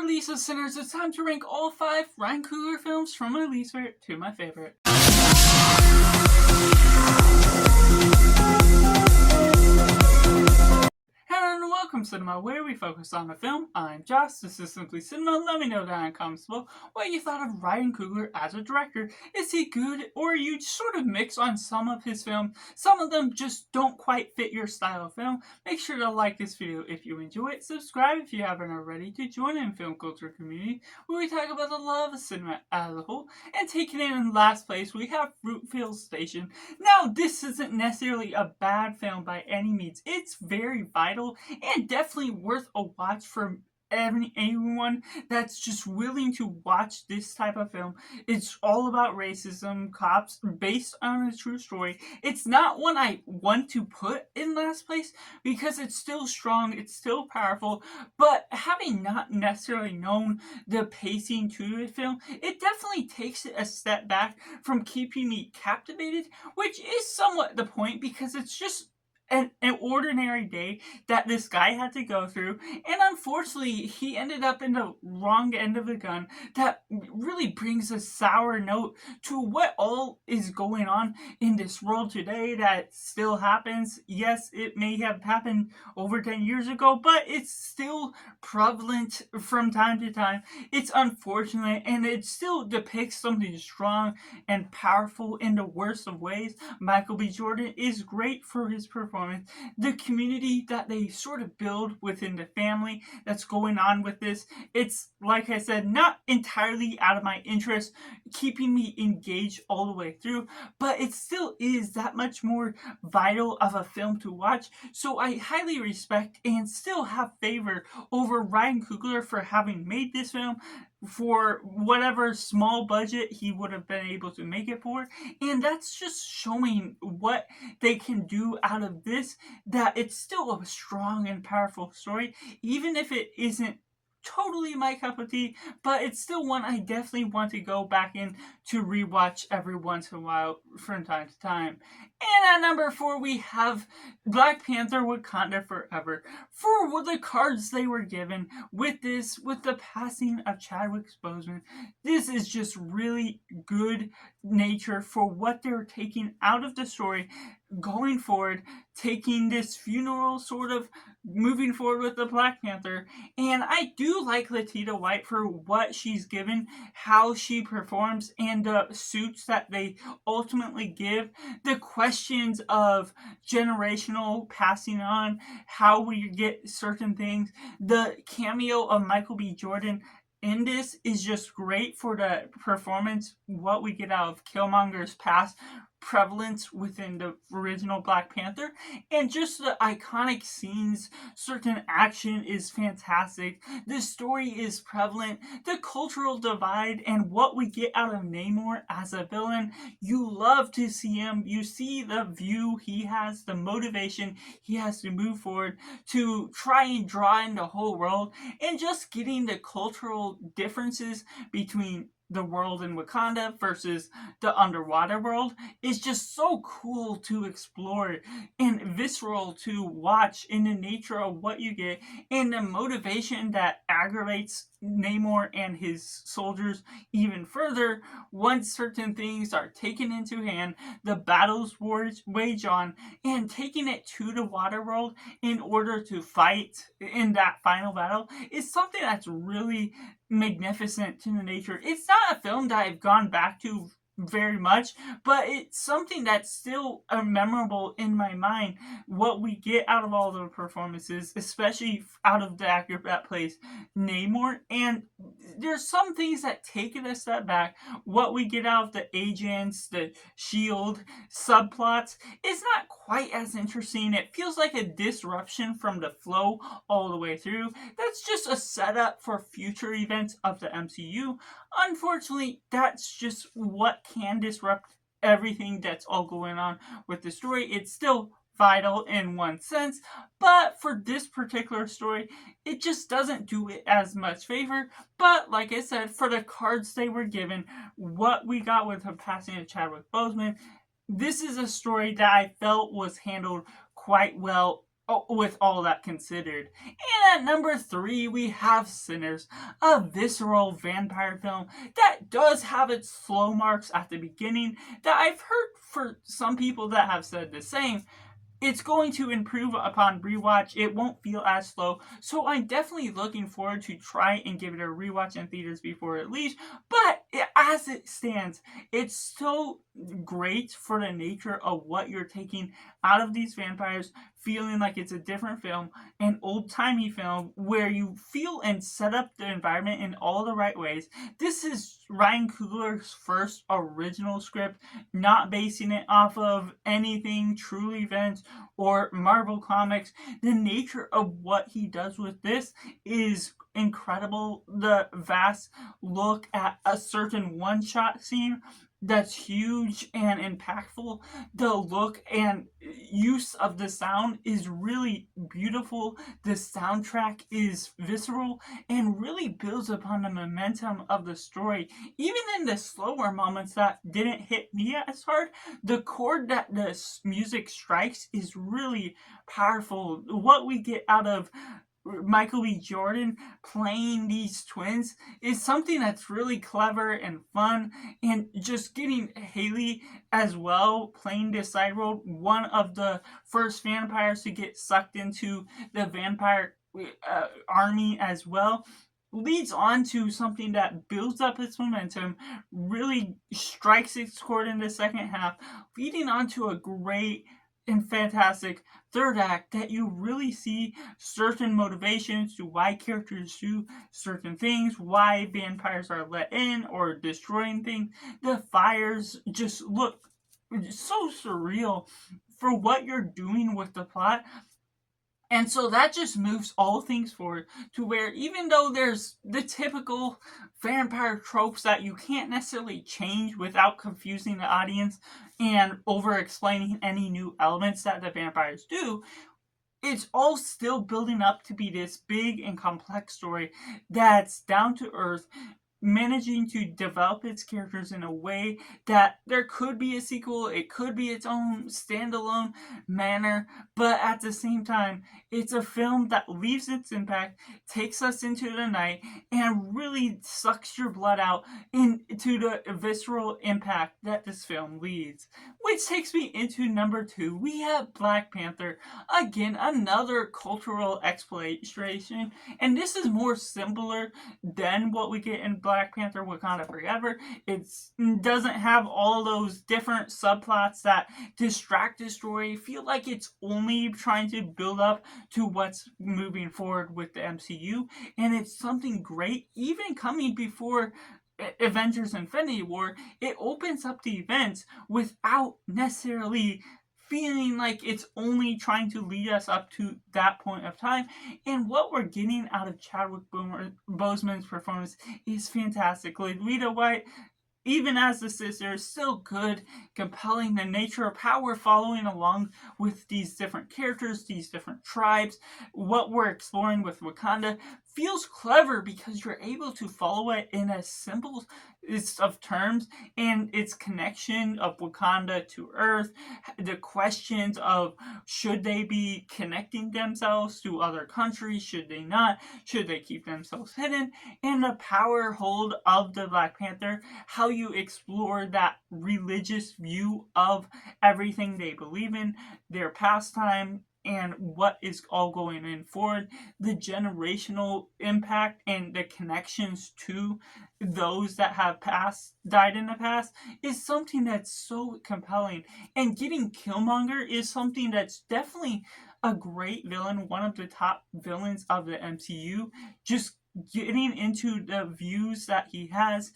For Lisa Sinners, it's time to rank all 5 Ryan Coogler films from my least favorite to my favorite. Hello and welcome to Cinema, where we focus on a film. I'm Josh, this is Simply Cinema. Let me know down in the comments below what you thought of Ryan Coogler as a director. Is he good, or are you sort of mix on some of his film? Some of them just don't quite fit your style of film. Make sure to like this video if you enjoy it, subscribe if you haven't already to join in film culture community, where we talk about the love of cinema as a whole. And taking it in last place, we have Fruitvale Station. Now, this isn't necessarily a bad film by any means. It's very vital and definitely worth a watch for anyone that's just willing to watch this type of film. It's all about racism, cops, based on a true story. It's not one I want to put in last place because it's still strong, it's still powerful, but having not necessarily known the pacing to the film, it definitely takes it a step back from keeping me captivated, which is somewhat the point because it's just an ordinary day that this guy had to go through, and unfortunately he ended up in the wrong end of the gun. That really brings a sour note to what all is going on in this world today that still happens. Yes, it may have happened over 10 years ago, but it's still prevalent from time to time. It's unfortunate, and it still depicts something strong and powerful in the worst of ways. Michael B. Jordan is great for his performance. The community that they sort of build within the family that's going on with this, it's, like I said, not entirely out of my interest, keeping me engaged all the way through, but it still is that much more vital of a film to watch. So I highly respect and still have favor over Ryan Coogler for having made this film for whatever small budget he would have been able to make it for, and that's just showing what they can do out of this, that it's still a strong and powerful story, even if it isn't totally my cup of tea, but it's still one I definitely want to go back in to rewatch every once in a while from time to time. And at number 4, we have Black Panther: Wakanda Forever. For the cards they were given with this, with the passing of Chadwick Boseman, this is just really good nature for what they're taking out of the story going forward, taking this funeral sort of moving forward with the Black Panther. And I do like Letitia White for what she's given, how she performs, and the suits that they ultimately give. The questions of generational passing on, how we get certain things. The cameo of Michael B. Jordan in this is just great for the performance, what we get out of Killmonger's past prevalence within the original Black Panther, and just the iconic scenes, certain action is fantastic, the story is prevalent, the cultural divide, and what we get out of Namor as a villain, you love to see him, you see the view he has, the motivation he has to move forward to try and draw in the whole world, and just getting the cultural differences between the world in Wakanda versus the underwater world is just so cool to explore and visceral to watch in the nature of what you get, and the motivation that aggravates Namor and his soldiers even further once certain things are taken into hand, the battles wage on, and taking it to the water world in order to fight in that final battle is something that's really magnificent to the nature. It's not a film that I've gone back to very much, but it's something that's still memorable in my mind, what we get out of all the performances, especially out of the actor that plays Namor. And there's some things that take it a step back. What we get out of the agents, the SHIELD subplots is not quite as interesting. It feels like a disruption from the flow all the way through. That's just a setup for future events of the MCU. Unfortunately, that's just what can disrupt everything that's all going on with the story. It's still vital in one sense, but for this particular story, it just doesn't do it as much favor. But like I said, for the cards they were given, what we got with the passing of Chadwick Boseman, this is a story that I felt was handled quite well with all that considered. And at number 3, we have Sinners, a visceral vampire film that does have its slow marks at the beginning that I've heard for some people that have said the same. It's going to improve upon rewatch. It won't feel as slow. So I'm definitely looking forward to try and give it a rewatch in theaters before it leaves. But as it stands, it's so great for the nature of what you're taking out of these vampires, feeling like it's a different film, an old-timey film where you feel and set up the environment in all the right ways. This is Ryan Coogler's first original script, not basing it off of anything true events or Marvel Comics. The nature of what he does with this is incredible. The vast look at a certain one-shot scene that's huge and impactful. The look and use of the sound is really beautiful. The soundtrack is visceral and really builds upon the momentum of the story. Even in the slower moments that didn't hit me as hard, the chord that the music strikes is really powerful. What we get out of Michael B. Jordan playing these twins is something that's really clever and fun, and just getting Haley as well playing this side role, one of the first vampires to get sucked into the vampire army as well, leads on to something that builds up its momentum, really strikes its chord in the second half, leading on to a great and fantastic third act that you really see certain motivations to why characters do certain things, why vampires are let in or destroying things. The fires just look so surreal for what you're doing with the plot. And so that just moves all things forward to where, even though there's the typical vampire tropes that you can't necessarily change without confusing the audience and over explaining any new elements that the vampires do, it's all still building up to be this big and complex story that's down to earth, managing to develop its characters in a way that there could be a sequel, it could be its own standalone manner, but at the same time, it's a film that leaves its impact, takes us into the night, and really sucks your blood out into the visceral impact that this film leaves. Which takes me into number 2. We have Black Panther. Again, another cultural exploration, and this is more simpler than what we get in Black Panther Wakanda Forever. It doesn't have all those different subplots that distract the story. Feel like it's only trying to build up to what's moving forward with the MCU, and it's something great. Even coming before Avengers Infinity War, it opens up the events without necessarily feeling like it's only trying to lead us up to that point of time. And what we're getting out of Chadwick Boseman's performance is fantastic. Like Lita White, even as the sister, is still good, compelling. The nature of how we're following along with these different characters, these different tribes, what we're exploring with Wakanda feels clever because you're able to follow it in a simple of terms, and its connection of Wakanda to Earth, the questions of should they be connecting themselves to other countries, should they not, should they keep themselves hidden, and the power hold of the Black Panther, how you explore that religious view of everything they believe in, their pastime, and what is all going in forward, the generational impact and the connections to those that have died in the past is something that's so compelling. And getting Killmonger is something that's definitely a great villain, one of the top villains of the MCU. Just getting into the views that he has,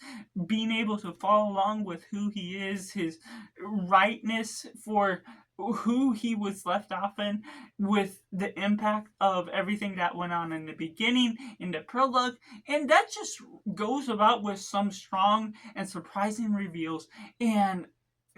being able to follow along with who he is, his rightness for who he was left off in, with the impact of everything that went on in the beginning, in the prologue, and that just goes about with some strong and surprising reveals, and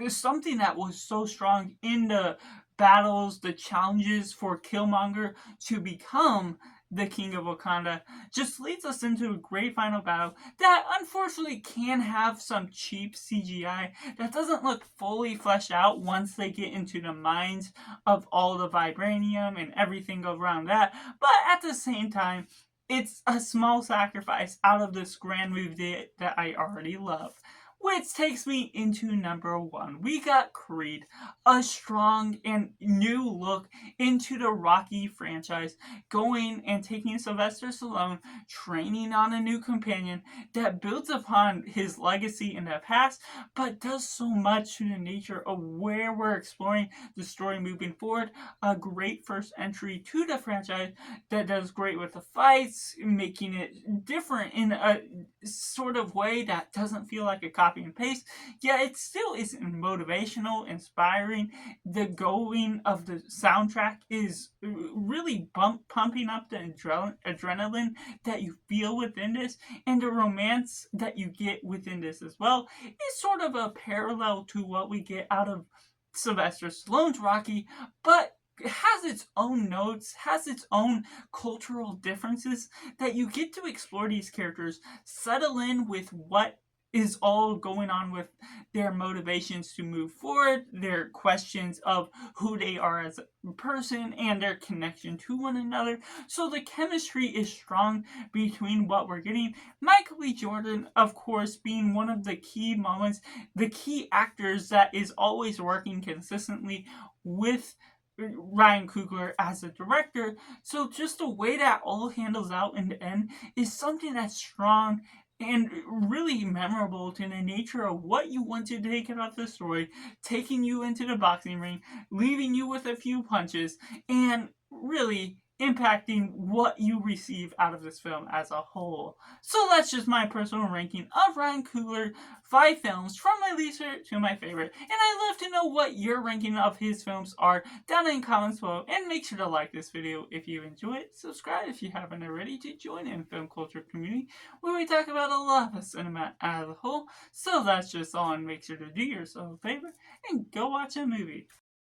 something that was so strong in the battles, the challenges for Killmonger to become the King of Wakanda, just leads us into a great final battle that unfortunately can have some cheap CGI that doesn't look fully fleshed out once they get into the minds of all the vibranium and everything around that. But at the same time, it's a small sacrifice out of this grand movie that I already love. Which takes me into number one. We got Creed, a strong and new look into the Rocky franchise, going and taking Sylvester Stallone, training on a new companion that builds upon his legacy in the past, but does so much to the nature of where we're exploring the story moving forward. A great first entry to the franchise that does great with the fights, making it different in a sort of way that doesn't feel like a copy and paste. Yeah, it still is motivational, inspiring. The going of the soundtrack is really pumping up the adrenaline that you feel within this, and the romance that you get within this as well is sort of a parallel to what we get out of Sylvester Stallone's Rocky, but has its own notes, has its own cultural differences that you get to explore these characters, settle in with what is all going on with their motivations to move forward, their questions of who they are as a person, and their connection to one another. So the chemistry is strong between what we're getting. Michael B. Jordan, of course, being one of the key moments, the key actors that is always working consistently with Ryan Coogler as a director. So just the way that all handles out in the end is something that's strong and really memorable to the nature of what you want to take out of the story, taking you into the boxing ring, leaving you with a few punches, and really impacting what you receive out of this film as a whole. So that's just my personal ranking of Ryan Coogler 5 films from my least favorite to my favorite. And I'd love to know what your ranking of his films are down in the comments below. And make sure to like this video if you enjoy it. Subscribe if you haven't already to join in film culture community where we talk about a lot of cinema as a whole. So that's just all, and make sure to do yourself a favor and go watch a movie.